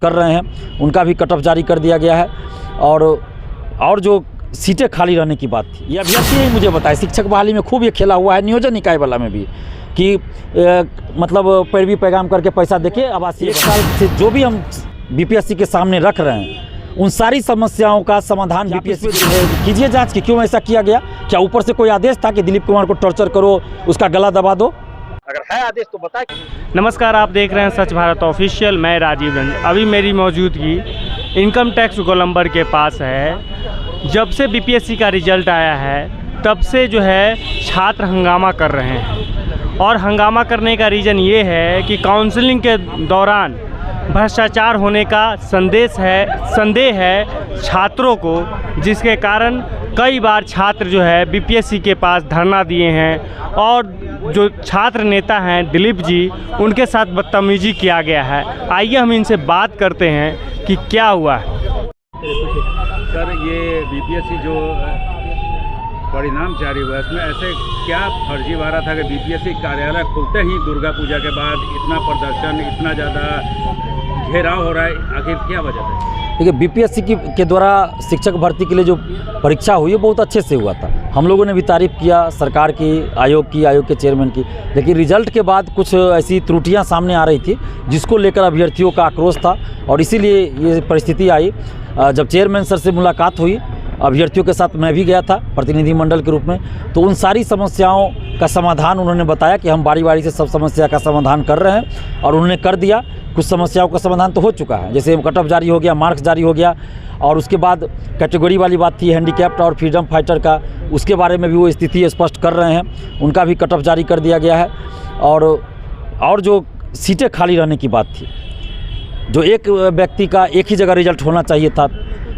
कर रहे हैं उनका भी कट ऑफ जारी कर दिया गया है। और जो सीटें खाली रहने की बात थी, ये अभ्यर्थी ही मुझे बताया। शिक्षक बहाली में खूब ये खेला हुआ है, नियोजन निकाय वाला में भी, कि मतलब पैरवी पैगाम करके पैसा देके आवासीय। 1 साल से जो भी हम बीपीएससी के सामने रख रहे हैं उन सारी समस्याओं का समाधान बीपीएससी कीजिए। जांच की क्यों ऐसा किया गया? क्या ऊपर से कोई आदेश था कि दिलीप कुमार को टॉर्चर करो, उसका गला दबा दो? अगर है आदेश तो बताए। नमस्कार, आप देख रहे हैं सच भारत ऑफिशियल। मैं राजीव रंजन। अभी मेरी मौजूदगी इनकम टैक्स गोलंबर के पास है। जब से बीपीएससी का रिजल्ट आया है तब से जो है छात्र हंगामा कर रहे हैं, और हंगामा करने का रीज़न ये है कि काउंसलिंग के दौरान भ्रष्टाचार होने का संदेह है छात्रों को, जिसके कारण कई बार छात्र जो है बीपीएससी के पास धरना दिए हैं, और जो छात्र नेता हैं दिलीप जी, उनके साथ बदतमीजी किया गया है। आइए हम इनसे बात करते हैं कि क्या हुआ है। सर, ये बीपीएससी जो परिणाम जारी हुआ, इसमें ऐसे क्या फर्जीवाड़ा था कि बीपीएससी कार्यालय खुलते ही दुर्गा पूजा के बाद इतना प्रदर्शन, इतना ज़्यादा घेराव हो रहा है? आखिर क्या वजह है? देखिए, बीपीएससी के द्वारा शिक्षक भर्ती के लिए जो परीक्षा हुई है बहुत अच्छे से हुआ था। हम लोगों ने भी तारीफ़ किया सरकार की, आयोग के चेयरमैन की। लेकिन रिजल्ट के बाद कुछ ऐसी त्रुटियां सामने आ रही थी जिसको लेकर अभ्यर्थियों का आक्रोश था, और इसीलिए ये परिस्थिति आई। जब चेयरमैन सर से मुलाकात हुई, अभ्यर्थियों के साथ मैं भी गया था प्रतिनिधिमंडल के रूप में, तो उन सारी समस्याओं का समाधान उन्होंने बताया कि हम बारी बारी से सब समस्या का समाधान कर रहे हैं, और उन्होंने कर दिया। कुछ समस्याओं का समाधान तो हो चुका है, जैसे कट ऑफ जारी हो गया, मार्क्स जारी हो गया, और उसके बाद कैटेगरी वाली बात थी हैंडीकैप्ड और फ्रीडम फाइटर का, उसके बारे में भी वो स्थिति स्पष्ट कर रहे हैं, उनका भी कट ऑफ जारी कर दिया गया है। और जो सीटें खाली रहने की बात थी, जो एक व्यक्ति का एक ही जगह रिजल्ट होना चाहिए था,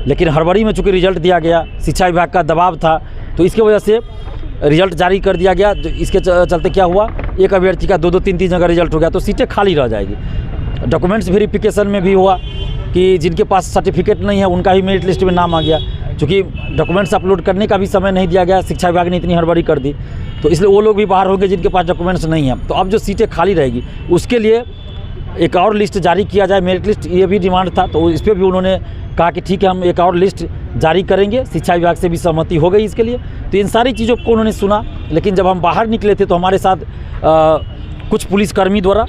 लेकिन हड़बड़ी में चूँकि रिजल्ट दिया गया, शिक्षा विभाग का दबाव था, तो इसकी वजह से रिजल्ट जारी कर दिया गया। इसके चलते क्या हुआ, एक अभ्यर्थी का 2-3 जगह रिजल्ट हो गया, तो सीटें खाली रह जाएगी। डॉक्यूमेंट्स वेरिफिकेशन में भी हुआ कि जिनके पास सर्टिफिकेट नहीं है उनका ही मेरिट लिस्ट में नाम आ गया, क्योंकि डॉक्यूमेंट्स अपलोड करने का भी समय नहीं दिया गया, शिक्षा विभाग ने इतनी हड़बड़ी कर दी, तो इसलिए वो लोग भी बाहर होंगे जिनके पास डॉक्यूमेंट्स नहीं है। तो अब जो सीटें खाली रहेगी उसके लिए एक और लिस्ट जारी किया जाए, मेरिट लिस्ट, ये भी डिमांड था। तो इस पर भी उन्होंने कहा कि ठीक है, हम एक और लिस्ट जारी करेंगे। शिक्षा विभाग से भी सहमति हो गई इसके लिए। तो इन सारी चीज़ों को उन्होंने सुना, लेकिन जब हम बाहर निकले थे तो हमारे साथ कुछ पुलिसकर्मी द्वारा,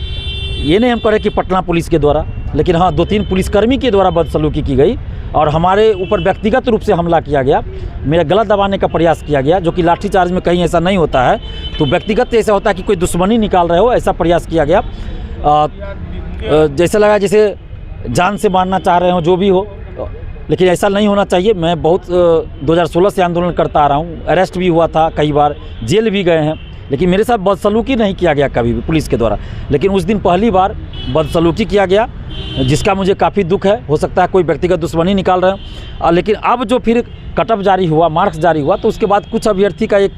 ये नहीं हम कह रहे कि पटना पुलिस के द्वारा, लेकिन हाँ 2-3 पुलिसकर्मी के द्वारा बदसलूकी की गई, और हमारे ऊपर व्यक्तिगत रूप से हमला किया गया, मेरा गला दबाने का प्रयास किया गया, जो कि लाठीचार्ज में कहीं ऐसा नहीं होता है। तो व्यक्तिगत ऐसा होता है कि कोई दुश्मनी निकाल रहे हो, ऐसा प्रयास किया गया। जैसे लगा जैसे जान से मारना चाह रहे हो, जो भी हो, लेकिन ऐसा नहीं होना चाहिए। मैं बहुत 2016 से आंदोलन करता आ रहा हूँ, अरेस्ट भी हुआ था कई बार, जेल भी गए हैं, लेकिन मेरे साथ बदसलूकी नहीं किया गया कभी भी पुलिस के द्वारा। लेकिन उस दिन पहली बार बदसलूकी किया गया, जिसका मुझे काफ़ी दुख है। हो सकता है कोई व्यक्तिगत दुश्मनी निकाल रहे हो। लेकिन अब जो फिर कट ऑफ जारी हुआ, मार्क्स जारी हुआ, तो उसके बाद कुछ अभ्यर्थी का एक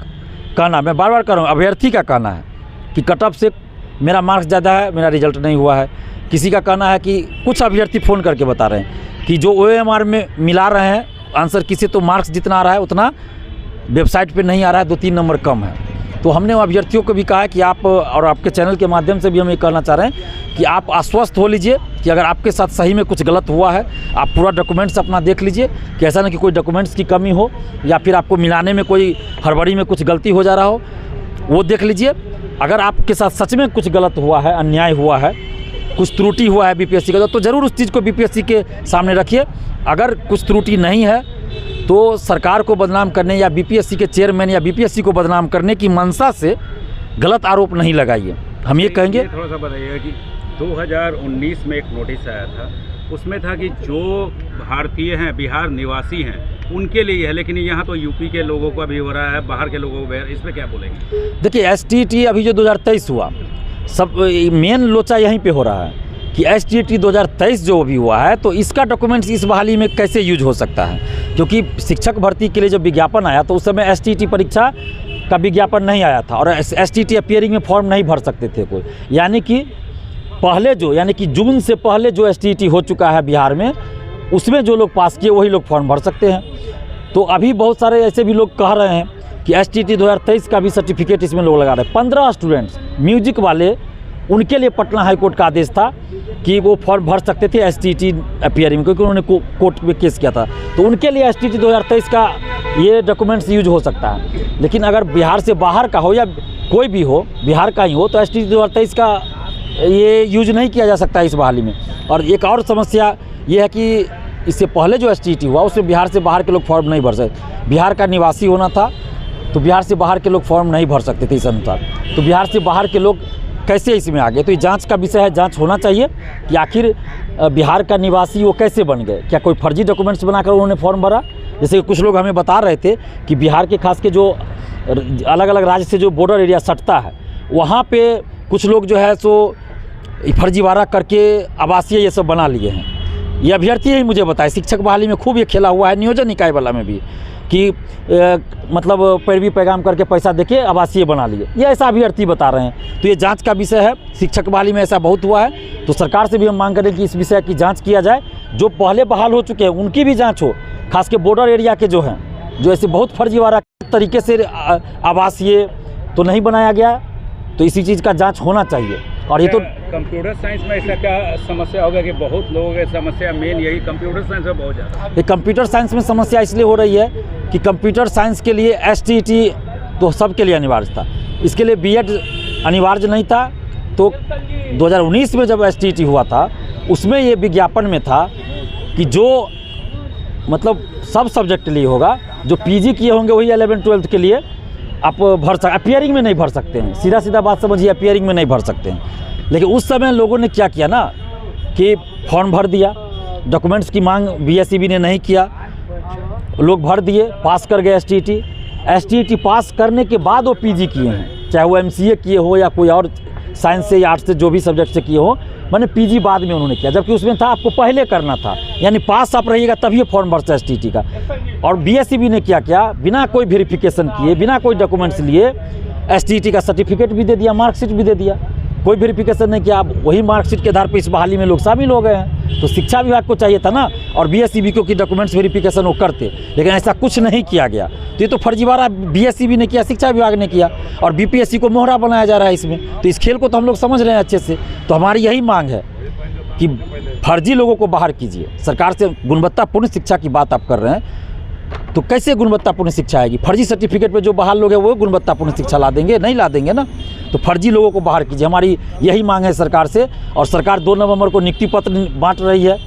कहना, मैं बार बार कर रहा हूँ, अभ्यर्थी का कहना है कि कट ऑफ से मेरा मार्क्स ज़्यादा है, मेरा रिजल्ट नहीं हुआ है। किसी का कहना है कि कुछ अभ्यर्थी फ़ोन करके बता रहे हैं कि जो OMR में मिला रहे हैं आंसर किसी, तो मार्क्स जितना आ रहा है उतना वेबसाइट पे नहीं आ रहा है, 2-3 नंबर कम है। तो हमने अभ्यर्थियों को भी कहा है कि आप, और आपके चैनल के माध्यम से भी हम ये कहना चाह रहे हैं कि आप आश्वस्त हो लीजिए कि अगर आपके साथ सही में कुछ गलत हुआ है, आप पूरा डॉक्यूमेंट्स अपना देख लीजिए, कि ऐसा नहीं कि कोई डॉक्यूमेंट्स की कमी हो, या फिर आपको मिलाने में कोई हड़बड़ी में कुछ गलती हो जा रहा हो, वो देख लीजिए। अगर आपके साथ सच में कुछ गलत हुआ है, अन्याय हुआ है, कुछ त्रुटि हुआ है बीपीएससी का, तो ज़रूर उस चीज़ को बीपीएससी के सामने रखिए। अगर कुछ त्रुटि नहीं है तो सरकार को बदनाम करने या बीपीएससी के चेयरमैन या बीपीएससी को बदनाम करने की मंशा से गलत आरोप नहीं लगाइए। हम ये कहेंगे। थोड़ा सा बताइएगा कि 2019 में एक नोटिस आया था, उसमें था कि जो भारतीय हैं, बिहार निवासी हैं, उनके लिए है, लेकिन यहाँ तो यूपी के लोगों का भी हो रहा है, बाहर के लोगों को, इस पर क्या बोलेंगे? देखिए, STT अभी जो 2023 हुआ, सब मेन लोचा यहीं पे हो रहा है कि STT 2023 जो भी हुआ है, तो इसका डॉक्यूमेंट्स इस बहाली में कैसे यूज हो सकता है? क्योंकि शिक्षक भर्ती के लिए जब विज्ञापन आया तो उस समय STT परीक्षा का विज्ञापन नहीं आया था, और STT अपीयरिंग में फॉर्म नहीं भर सकते थे कोई। यानी कि जून से पहले जो STT हो चुका है बिहार में, उसमें जो लोग पास किए वही लोग फॉर्म भर सकते हैं। तो अभी बहुत सारे ऐसे भी लोग कह रहे हैं कि STT 2023 का भी सर्टिफिकेट इसमें लोग लगा रहे हैं। 15 स्टूडेंट्स म्यूजिक वाले, उनके लिए पटना हाईकोर्ट का आदेश था कि वो फॉर्म भर सकते थे एसटीटी अपीयरिंग में, क्योंकि उन्होंने कोर्ट में केस किया था, तो उनके लिए एसटीटी 2023 का ये डॉक्यूमेंट्स यूज हो सकता है। लेकिन अगर बिहार से बाहर का हो या कोई भी हो, बिहार का ही हो, तो एसटीटी 2023 का ये यूज नहीं किया जा सकता इस बहाली में। और एक और समस्या ये है कि इससे पहले जो एसटीटी हुआ उसमें बिहार से बाहर के लोग फॉर्म नहीं भर सकते। बिहार का निवासी होना था, तो बिहार से बाहर के लोग फॉर्म नहीं भर सकते थे इस अनुसार। तो बिहार से बाहर के लोग कैसे इसमें आ गए? तो ये जांच का विषय है, जांच होना चाहिए कि आखिर बिहार का निवासी वो कैसे बन गए। क्या कोई फर्जी डॉक्यूमेंट्स बनाकर उन्होंने फॉर्म भरा? जैसे कुछ लोग हमें बता रहे थे कि बिहार के खास के जो अलग अलग राज्य से जो बॉर्डर एरिया सटता है, वहाँ पे कुछ लोग जो है सो फर्जीवाड़ा करके आवासीय ये सब बना लिए हैं। ये अभ्यर्थी ही मुझे बताए, शिक्षक बहाली में खूब ये खेला हुआ है, नियोजन निकाय वाला में भी, कि मतलब पैरवी पैगाम करके पैसा देके आवासीय बना लिए, ये ऐसा अभ्यर्थी बता रहे हैं। तो ये जांच का विषय है, शिक्षक बहाली में ऐसा बहुत हुआ है। तो सरकार से भी हम मांग करें कि इस विषय की जांच किया जाए, जो पहले बहाल हो चुके हैं उनकी भी जांच हो, खास के बॉर्डर एरिया के जो हैं, जो ऐसे बहुत फर्जीवाड़ा तरीके से आवासीय तो नहीं बनाया गया, तो इसी चीज़ का जाँच होना चाहिए। और ये तो कंप्यूटर साइंस में ऐसा क्या समस्या होगा कि बहुत लोगों की समस्या मेन यही कंप्यूटर साइंस में बहुत ज़्यादा? ये कंप्यूटर साइंस में समस्या इसलिए हो रही है कि कंप्यूटर साइंस के लिए एसटीटी तो सबके लिए अनिवार्य था, इसके लिए बीएड अनिवार्य नहीं था। तो 2019 में जब एसटीटी हुआ था, उसमें ये विज्ञापन में था कि जो मतलब सब सब्जेक्ट के लिए होगा, जो पीजी किए होंगे वही 11-12 के लिए आप भर सकते, अपीयरिंग में नहीं भर सकते हैं। सीधा सीधा बात समझिए, अपीयरिंग में नहीं भर सकते हैं। लेकिन उस समय लोगों ने क्या किया ना कि फॉर्म भर दिया, डॉक्यूमेंट्स की मांग बीएसईबी ने नहीं किया, लोग भर दिए, पास कर गए एसटीटी पास करने के बाद वो पीजी किए हैं, चाहे वो एमसीए किए हो या कोई और साइंस से या आर्ट्स से जो भी सब्जेक्ट से किए हो, मैंने पीजी बाद में उन्होंने किया, जबकि उसमें था आपको पहले करना था, यानी पास आप रहिएगा तभी फॉर्म भरता है एसटीटी का। और बीएसईबी ने क्या बिना कोई वेरिफिकेशन किए, बिना कोई डॉक्यूमेंट्स लिए एसटीटी का सर्टिफिकेट भी दे दिया, मार्कशीट भी दे दिया, कोई वेरिफिकेशन नहीं किया। अब वही मार्कशीट के आधार पर इस बहाली में लोग शामिल हो गए हैं। तो शिक्षा विभाग को चाहिए था ना, और बीएसईबी को कि डॉक्यूमेंट्स वेरिफिकेशन वो करते, लेकिन ऐसा कुछ नहीं किया गया। तो ये तो फर्जीवाड़ा बीएसईबी ने किया, शिक्षा विभाग ने किया, और बीपीएससी को मोहरा बनाया जा रहा है इसमें। तो इस खेल को तो हम लोग समझ रहे हैं अच्छे से। तो हमारी यही मांग है कि फर्जी लोगों को बाहर कीजिए। सरकार से गुणवत्तापूर्ण शिक्षा की बात आप कर रहे हैं, तो कैसे गुणवत्तापूर्ण शिक्षा आएगी? फर्जी सर्टिफिकेट पे जो बहाल लोग हैं वो गुणवत्तापूर्ण शिक्षा ला देंगे? नहीं ला देंगे ना। तो फर्जी लोगों को बाहर कीजिए, हमारी यही मांग है सरकार से। और सरकार 2 नवंबर को नियुक्ति पत्र बांट रही है,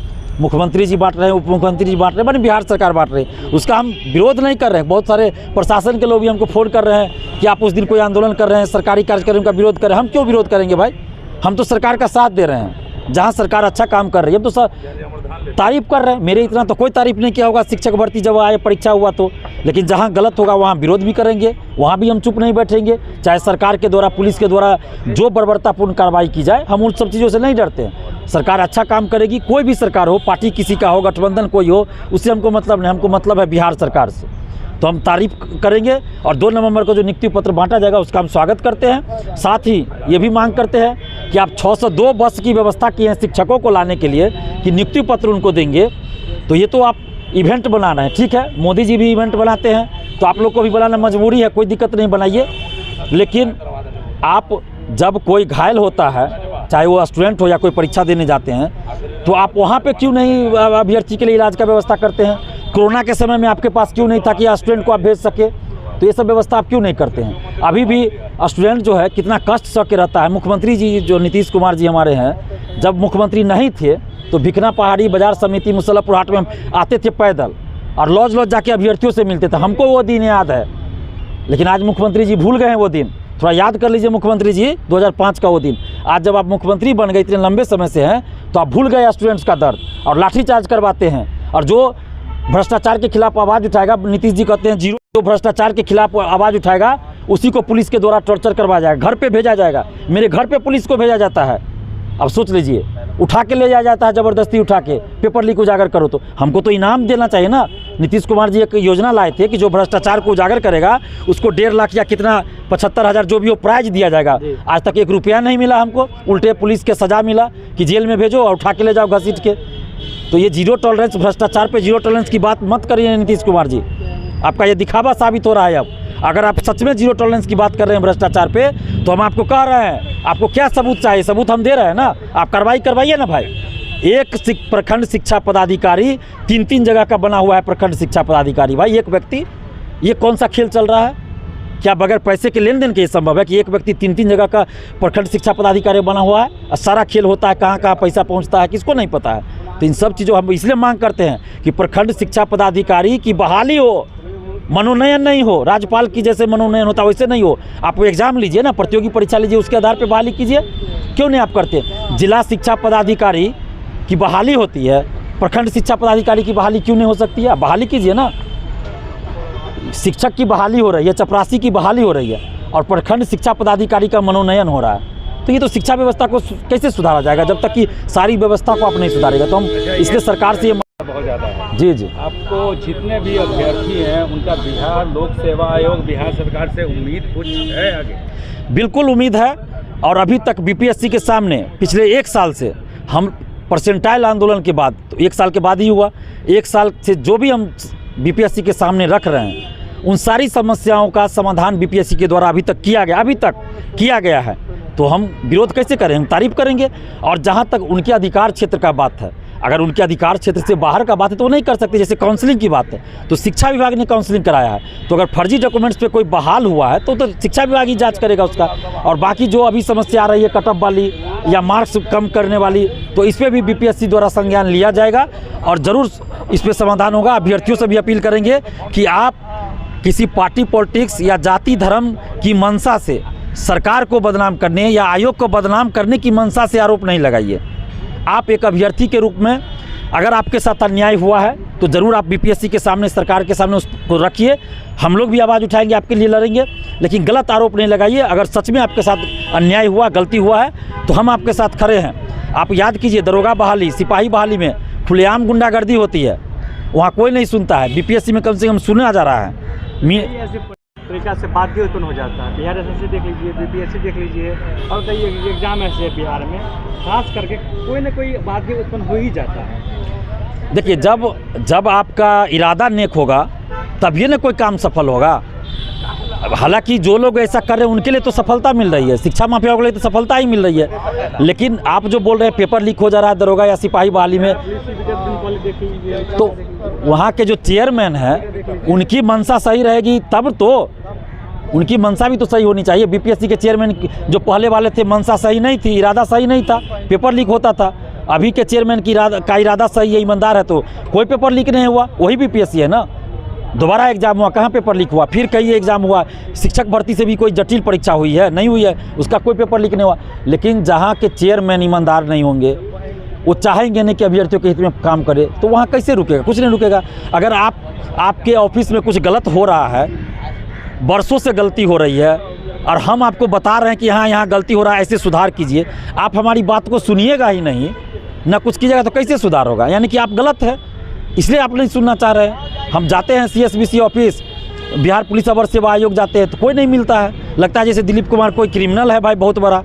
मुख्यमंत्री जी बांट रहे हैं, उप मुख्यमंत्री जी बांट रहे हैं, माने बिहार सरकार बांट रही है। उसका हम विरोध नहीं कर रहे हैं। बहुत सारे प्रशासन के लोग भी हमको फ़ोन कर रहे हैं कि आप उस दिन कोई आंदोलन कर रहे हैं, सरकारी कार्यक्रम का विरोध कर रहे हैं। हम क्यों विरोध करेंगे भाई? हम तो सरकार का साथ दे रहे हैं, जहाँ सरकार अच्छा काम कर रही है हम तो सर तारीफ़ कर रहे हैं। मेरे इतना तो कोई तारीफ़ नहीं किया होगा शिक्षक भर्ती जब आए परीक्षा हुआ तो, लेकिन जहाँ गलत होगा वहाँ विरोध भी करेंगे, वहाँ भी हम चुप नहीं बैठेंगे। चाहे सरकार के द्वारा, पुलिस के द्वारा जो बर्बरतापूर्ण कार्रवाई की जाए, हम उन सब चीज़ों से नहीं डरते हैं। सरकार अच्छा काम करेगी, कोई भी सरकार हो, पार्टी किसी का हो, गठबंधन कोई हो, उससे हमको मतलब नहीं। हमको मतलब है बिहार सरकार से, तो हम तारीफ़ करेंगे। और 2 नवंबर को जो नियुक्ति पत्र बांटा जाएगा उसका हम स्वागत करते हैं। साथ ही ये भी मांग करते हैं कि आप 602 बस की व्यवस्था की है शिक्षकों को लाने के लिए, कि नियुक्ति पत्र उनको देंगे। तो ये तो आप इवेंट बना रहे हैं, ठीक है, मोदी जी भी इवेंट बनाते हैं, तो आप लोग को भी बनाना मजबूरी है, कोई दिक्कत नहीं, बनाइए। लेकिन आप जब कोई घायल होता है, चाहे वो स्टूडेंट हो या कोई परीक्षा देने जाते हैं, तो आप वहाँ पे क्यों नहीं अभ्यर्थी के लिए इलाज का व्यवस्था करते हैं? कोरोना के समय में आपके पास क्यों नहीं था कि स्टूडेंट को आप भेज सके? तो ये सब व्यवस्था आप क्यों नहीं करते हैं? अभी भी स्टूडेंट जो है कितना कष्ट सह के रहता है। मुख्यमंत्री जी जो नीतीश कुमार जी हमारे हैं, जब मुख्यमंत्री नहीं थे तो भिखना पहाड़ी बाजार समिति मुसल्लपुर हाट में आते थे पैदल, और लॉज जाके अभ्यर्थियों से मिलते थे। हमको वो दिन याद है, लेकिन आज मुख्यमंत्री जी भूल गए हैं वो दिन। थोड़ा याद कर लीजिए मुख्यमंत्री जी 2005 का वो दिन। आज जब आप मुख्यमंत्री बन गए, इतने लंबे समय से हैं, तो आप भूल गए स्टूडेंट्स का दर्द, और लाठीचार्ज करवाते हैं। और जो भ्रष्टाचार के खिलाफ आवाज़ उठाएगा, नीतीश जी कहते हैं जीरो, जो भ्रष्टाचार के खिलाफ आवाज़ उठाएगा उसी को पुलिस के द्वारा टॉर्चर करवाया जाएगा, घर पे भेजा जाएगा। मेरे घर पे पुलिस को भेजा जाता है, अब सोच लीजिए, उठा के ले जाया जाता है ज़बरदस्ती, उठा के पेपर लीक उजागर करो। तो हमको तो इनाम देना चाहिए ना। नीतीश कुमार जी एक योजना लाए थे कि जो भ्रष्टाचार को उजागर करेगा उसको 1.5 लाख या कितना 75,000 जो भी हो प्राइज दिया जाएगा। आज तक 1 रुपया नहीं मिला हमको, उल्टे पुलिस के सज़ा मिला कि जेल में भेजो और उठा के ले जाओ घसीट के। तो ये जीरो टॉलरेंस, भ्रष्टाचार पे जीरो टॉलरेंस की बात मत करिए नीतीश कुमार जी, आपका ये दिखावा साबित हो रहा है। अब अगर आप सच में जीरो टॉलरेंस की बात कर रहे हैं भ्रष्टाचार पे, तो हम आपको कह रहे हैं आपको क्या सबूत चाहिए? सबूत हम दे रहे हैं ना, आप कार्रवाई करवाइए ना भाई। एक प्रखंड शिक्षा पदाधिकारी 3-3 जगह का बना हुआ है प्रखंड शिक्षा पदाधिकारी। भाई एक व्यक्ति, ये कौन सा खेल चल रहा है? क्या बगैर पैसे के लेन देन के ये संभव है कि एक व्यक्ति 3-3 जगह का प्रखंड शिक्षा पदाधिकारी बना हुआ है? और सारा खेल होता है, कहाँ कहाँ पैसा पहुँचता है किसको नहीं पता है। तो इन सब चीज़ों हम इसलिए मांग करते हैं कि प्रखंड शिक्षा पदाधिकारी की बहाली हो, मनोनयन नहीं हो। राज्यपाल की जैसे मनोनयन होता है वैसे नहीं हो। आप एग्जाम लीजिए ना, प्रतियोगी परीक्षा लीजिए, उसके आधार पर बहाली कीजिए। क्यों नहीं आप करते? जिला शिक्षा पदाधिकारी की बहाली होती है, प्रखंड शिक्षा पदाधिकारी की बहाली क्यों नहीं हो सकती है? आप बहाली कीजिए ना। शिक्षक की बहाली हो रही है, चपरासी की बहाली हो रही है, और प्रखंड शिक्षा पदाधिकारी का मनोनयन हो रहा है। तो ये तो शिक्षा व्यवस्था को कैसे सुधारा जाएगा जब तक कि सारी व्यवस्था को आप नहीं सुधारेगा? तो हम इसलिए सरकार से ये बहुत ज़्यादा है। जी जी, आपको जितने भी अभ्यर्थी हैं उनका बिहार लोक सेवा आयोग, बिहार सरकार से उम्मीद कुछ है आगे? बिल्कुल उम्मीद है। और अभी तक बीपीएससी के सामने पिछले 1 साल से हम परसेंटाइल आंदोलन के बाद, तो 1 साल के बाद ही हुआ, 1 साल से जो भी हम बीपीएससी के सामने रख रहे हैं उन सारी समस्याओं का समाधान बीपीएससी के द्वारा अभी तक किया गया है। तो हम विरोध कैसे करें? हम तारीफ करेंगे। और जहां तक उनके अधिकार क्षेत्र का बात है, अगर उनके अधिकार क्षेत्र से बाहर का बात है तो वो नहीं कर सकते। जैसे काउंसलिंग की बात है तो शिक्षा विभाग ने काउंसलिंग कराया है, तो अगर फर्जी डॉक्यूमेंट्स पे कोई बहाल हुआ है तो शिक्षा विभाग ही जांच करेगा उसका। और बाकी जो अभी समस्या आ रही है कटअप वाली या मार्क्स कम करने वाली, तो इस पर भी बीपीएससी द्वारा संज्ञान लिया जाएगा और ज़रूर इस पर समाधान होगा। अभ्यर्थियों से भी अपील करेंगे कि आप किसी पार्टी पॉलिटिक्स या जाति धर्म की मंशा से सरकार को बदनाम करने या आयोग को बदनाम करने की मंशा से आरोप नहीं लगाइए। आप एक अभ्यर्थी के रूप में अगर आपके साथ अन्याय हुआ है तो ज़रूर आप बीपीएससी के सामने, सरकार के सामने उसको रखिए। हम लोग भी आवाज़ उठाएंगे, आपके लिए लड़ेंगे, लेकिन गलत आरोप नहीं लगाइए। अगर सच में आपके साथ अन्याय हुआ, गलती हुआ है तो हम आपके साथ खड़े हैं। आप याद कीजिए, दरोगा बहाली, सिपाही बहाली में खुलेआम गुंडागर्दी होती है, वहाँ कोई नहीं सुनता है। बीपीएससी में कम से कम सुना जा रहा है। ऐसे तरीका से बाध्य उत्पन्न हो जाता है। बिहार एसएससी देख लीजिए, बीपीएससी देख लीजिए, और कई एग्जाम ऐसे है बिहार में, खास करके कोई ना कोई बाध्य उत्पन्न हो ही जाता है। देखिए, जब आपका इरादा नेक होगा तभी ना कोई काम सफल होगा। हालांकि जो लोग ऐसा कर रहे हैं उनके लिए तो सफलता मिल रही है, शिक्षा माफिया के लिए तो सफलता ही मिल रही है। लेकिन आप जो बोल रहे हैं पेपर लीक हो जा रहा है दरोगा या सिपाही बहाली में, तो वहाँ के जो चेयरमैन हैं उनकी मंशा सही रहेगी तब तो, उनकी मंशा भी तो सही होनी चाहिए। बीपीएससी के चेयरमैन जो पहले वाले थे मंशा सही नहीं थी, इरादा सही नहीं था, पेपर लीक होता था। अभी के चेयरमैन की इरादा सही है, ईमानदार है, तो कोई पेपर लीक नहीं हुआ। वही बीपीएससी है ना। दोबारा एग्जाम हुआ, कहाँ पेपर लीक हुआ? फिर कई एग्जाम हुआ। शिक्षक भर्ती से भी कोई जटिल परीक्षा हुई है? नहीं हुई है, उसका कोई पेपर लीक नहीं हुआ। लेकिन जहाँ के चेयरमैन ईमानदार नहीं होंगे, वो चाहेंगे नहीं कि अभ्यर्थियों के हित में काम करे, तो वहाँ कैसे रुकेगा? कुछ नहीं रुकेगा। अगर आपके ऑफिस में कुछ गलत हो रहा है, बरसों से गलती हो रही है, और हम आपको बता रहे हैं कि हाँ यहाँ गलती हो रहा है, ऐसे सुधार कीजिए, आप हमारी बात को सुनिएगा ही नहीं, ना कुछ कीजिएगा, तो कैसे सुधार होगा? यानी कि आप गलत है, इसलिए आप नहीं सुनना चाह रहे हैं। हम जाते हैं सीएसबीसी ऑफिस, बिहार पुलिस अवर सेवा आयोग जाते हैं तो कोई नहीं मिलता है। लगता है जैसे दिलीप कुमार कोई क्रिमिनल है भाई बहुत बड़ा,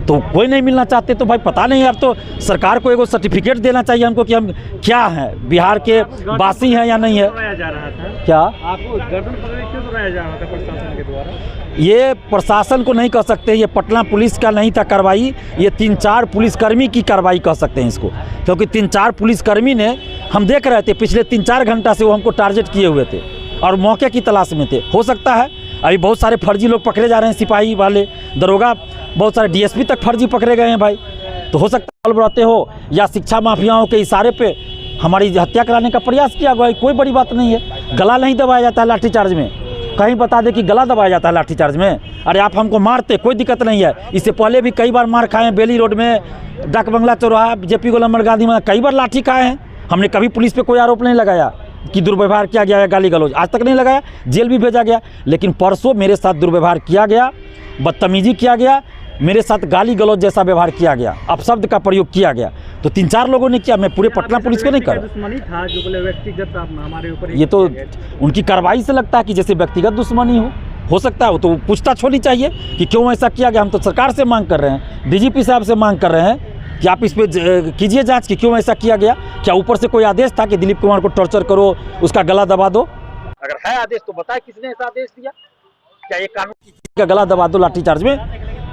तो कोई नहीं मिलना चाहते। तो भाई पता नहीं, अब तो सरकार को एगो सर्टिफिकेट देना चाहिए हमको कि हम क्या हैं, बिहार के वासी हैं या नहीं है। क्या आपको गर्दन पकड़ क्यों दौड़ाया जा रहा था प्रशासन के द्वारा? ये प्रशासन को नहीं कह सकते, ये पटना पुलिस का नहीं था कार्रवाई, ये 3-4 पुलिसकर्मी की कार्रवाई कह सकते हैं इसको। क्योंकि 3-4 पुलिसकर्मी ने, हम देख रहे थे पिछले 3-4 घंटा से वो हमको टारगेट किए हुए थे और मौके की तलाश में थे। हो सकता है अभी बहुत सारे फर्जी लोग पकड़े जा रहे हैं, सिपाही वाले, दरोगा, बहुत सारे डीएसपी तक फर्जी पकड़े गए हैं भाई। तो हो सकता है रहते हो या शिक्षा माफियाओं के इशारे पे हमारी हत्या कराने का प्रयास किया गया। कोई बड़ी बात नहीं है। गला नहीं दबाया जाता है लाठीचार्ज में, कहीं बता दे कि गला दबाया जाता है लाठीचार्ज में? अरे आप हमको मारते, कोई दिक्कत नहीं है। इससे पहले भी कई बार मार खाए हैं, बेली रोड में, डाक बंगला चौराहा, जेपी गोलम्बर गांधी में कई बार लाठी खाए हैं। हमने कभी पुलिस पे कोई आरोप नहीं लगाया कि दुर्व्यवहार किया गया है, गाली गलौज आज तक नहीं लगाया, जेल भी भेजा गया। लेकिन परसों मेरे साथ दुर्व्यवहार किया गया, बदतमीजी किया गया, मेरे साथ गाली गलौज जैसा व्यवहार किया गया, अपशब्द का प्रयोग किया गया। तो 3-4 लोगों ने किया, मैं पूरे पटना पुलिस को नहीं कर। दुश्मनी था जो बोले व्यक्तिगत हमारे ऊपर, ये तो उनकी कार्रवाई से लगता है कि जैसे व्यक्तिगत दुश्मनी हो सकता है। वो तो पूछताछ होनी चाहिए कि क्यों ऐसा किया गया। हम तो सरकार से मांग कर रहे हैं, डीजीपी साहब से मांग कर रहे हैं कि आप इस पर कीजिए जांच कि क्यों ऐसा किया गया। क्या ऊपर से कोई आदेश था कि दिलीप कुमार को टॉर्चर करो, उसका गला दबा दो? अगर है आदेश तो बताए किसने ऐसा आदेश दिया? क्या ये कानून का गला दबा दो लाठीचार्ज में?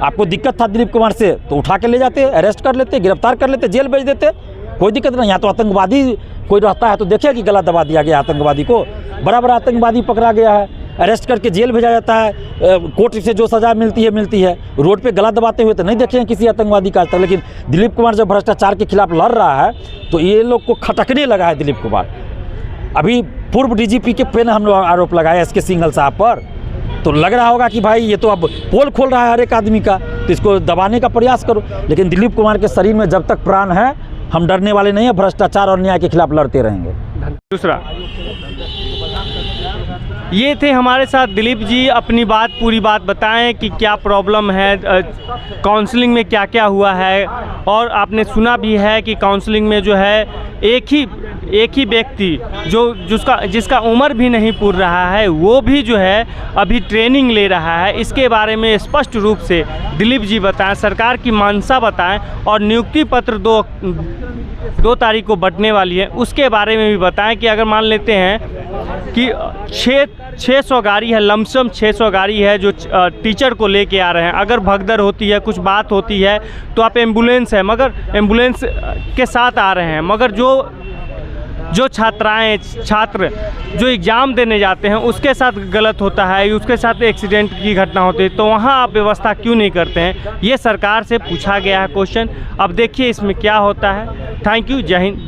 आपको दिक्कत था दिलीप कुमार से तो उठा के ले जाते, अरेस्ट कर लेते, गिरफ्तार कर लेते, जेल भेज देते, कोई दिक्कत नहीं। यहाँ तो आतंकवादी कोई रहता है तो देखिए कि गला दबा दिया गया आतंकवादी को, बड़ा बड़ा आतंकवादी पकड़ा गया है, अरेस्ट करके जेल भेजा जाता है, कोर्ट से जो सज़ा मिलती है। रोड पे गला दबाते हुए तो नहीं देखे हैं किसी आतंकवादी का आज तक। लेकिन दिलीप कुमार जब भ्रष्टाचार के खिलाफ लड़ रहा है तो ये लोग को खटकने लगा है दिलीप कुमार। अभी पूर्व डीजीपी के पे हम लोग आरोप लगाए एसके सिंघल साहब पर, तो लग रहा होगा कि भाई ये तो अब पोल खोल रहा है हर एक आदमी का, तो इसको दबाने का प्रयास करो। लेकिन दिलीप कुमार के शरीर में जब तक प्राण है हम डरने वाले नहीं है, भ्रष्टाचार और न्याय के खिलाफ लड़ते रहेंगे। दूसरा, ये थे हमारे साथ दिलीप जी, अपनी बात पूरी बात बताएं कि क्या प्रॉब्लम है, काउंसलिंग में क्या क्या हुआ है। और आपने सुना भी है कि काउंसलिंग में जो है एक ही व्यक्ति जिसका उम्र भी नहीं पूर रहा है वो भी जो है अभी ट्रेनिंग ले रहा है। इसके बारे में स्पष्ट रूप से दिलीप जी बताएं, सरकार की मंशा बताएं, और नियुक्ति पत्र 2 तारीख को बंटने वाली है उसके बारे में भी बताएं कि अगर मान लेते हैं कि 600 गाड़ी है, लमसम 600 गाड़ी है जो टीचर को लेके आ रहे हैं, अगर भगदड़ होती है, कुछ बात होती है तो आप एम्बुलेंस है, मगर एम्बुलेंस के साथ आ रहे हैं, मगर जो छात्र जो एग्ज़ाम देने जाते हैं उसके साथ गलत होता है, उसके साथ एक्सीडेंट की घटना होती है, तो वहाँ आप व्यवस्था क्यों नहीं करते हैं? ये सरकार से पूछा गया है क्वेश्चन। अब देखिए इसमें क्या होता है। थैंक यू, जय हिंद।